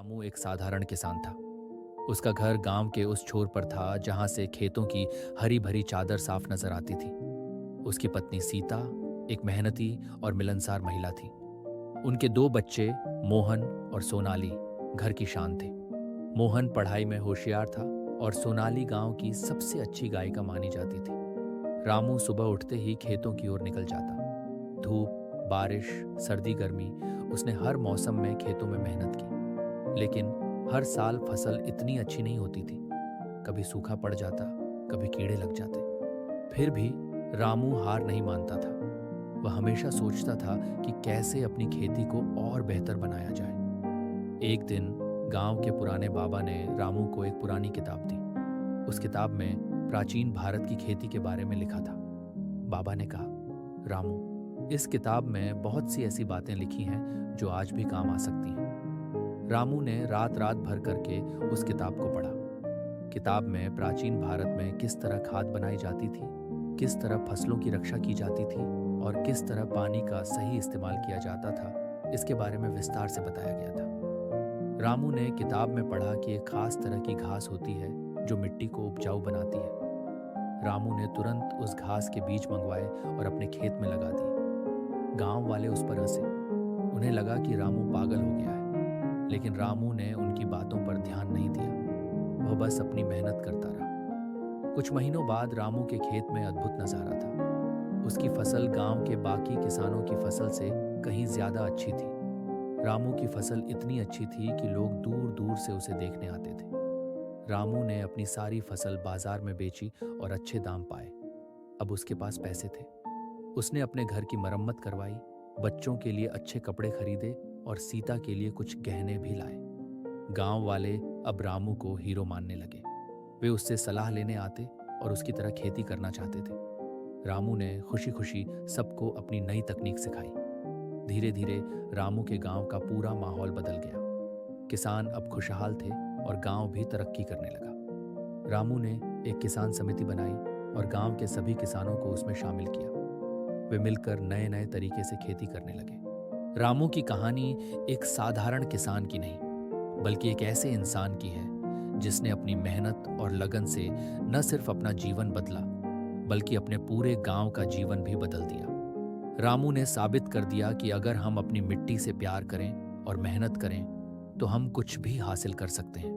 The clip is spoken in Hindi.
रामू एक साधारण किसान था। उसका घर गांव के उस छोर पर था जहां से खेतों की हरी भरी चादर साफ नजर आती थी। उसकी पत्नी सीता एक मेहनती और मिलनसार महिला थी। उनके दो बच्चे मोहन और सोनाली घर की शान थे। मोहन पढ़ाई में होशियार था और सोनाली गांव की सबसे अच्छी गायिका मानी जाती थी। रामू सुबह उठते ही खेतों की ओर निकल जाता। धूप, बारिश, सर्दी, गर्मी, उसने हर मौसम में खेतों में मेहनत की, लेकिन हर साल फसल इतनी अच्छी नहीं होती थी। कभी सूखा पड़ जाता, कभी कीड़े लग जाते। फिर भी रामू हार नहीं मानता था। वह हमेशा सोचता था कि कैसे अपनी खेती को और बेहतर बनाया जाए। एक दिन गांव के पुराने बाबा ने रामू को एक पुरानी किताब दी। उस किताब में प्राचीन भारत की खेती के बारे में लिखा था। बाबा ने कहा, रामू, इस किताब में बहुत सी ऐसी बातें लिखी हैं जो आज भी काम आ सकती हैं। रामू ने रात रात भर करके उस किताब को पढ़ा। किताब में प्राचीन भारत में किस तरह खाद बनाई जाती थी, किस तरह फसलों की रक्षा की जाती थी और किस तरह पानी का सही इस्तेमाल किया जाता था, इसके बारे में विस्तार से बताया गया था। रामू ने किताब में पढ़ा कि एक खास तरह की घास होती है जो मिट्टी को उपजाऊ बनाती है। रामू ने तुरंत उस घास के बीज मंगवाए और अपने खेत में लगा दिए। गांव वाले उस पर हंसे। उन्हें लगा कि रामू पागल हो गया है, लेकिन रामू ने उनकी बातों पर ध्यान नहीं दिया। वह बस अपनी मेहनत करता रहा। कुछ महीनों बाद रामू के खेत में अद्भुत नजारा था। उसकी फसल गांव के बाकी किसानों की फसल से कहीं ज्यादा अच्छी थी। रामू की फसल इतनी अच्छी थी कि लोग दूर दूर से उसे देखने आते थे। रामू ने अपनी सारी फसल बाजार में बेची और अच्छे दाम पाए। अब उसके पास पैसे थे। उसने अपने घर की मरम्मत करवाई, बच्चों के लिए अच्छे कपड़े खरीदे और सीता के लिए कुछ गहने भी लाए। गांव वाले अब रामू को हीरो मानने लगे। वे उससे सलाह लेने आते और उसकी तरह खेती करना चाहते थे। रामू ने खुशी खुशी सबको अपनी नई तकनीक सिखाई। धीरे धीरे रामू के गांव का पूरा माहौल बदल गया। किसान अब खुशहाल थे और गांव भी तरक्की करने लगा। रामू ने एक किसान समिति बनाई और गांव के सभी किसानों को उसमें शामिल किया। वे मिलकर नए नए तरीके से खेती करने लगे। रामू की कहानी एक साधारण किसान की नहीं, बल्कि एक ऐसे इंसान की है जिसने अपनी मेहनत और लगन से न सिर्फ अपना जीवन बदला, बल्कि अपने पूरे गांव का जीवन भी बदल दिया। रामू ने साबित कर दिया कि अगर हम अपनी मिट्टी से प्यार करें और मेहनत करें, तो हम कुछ भी हासिल कर सकते हैं।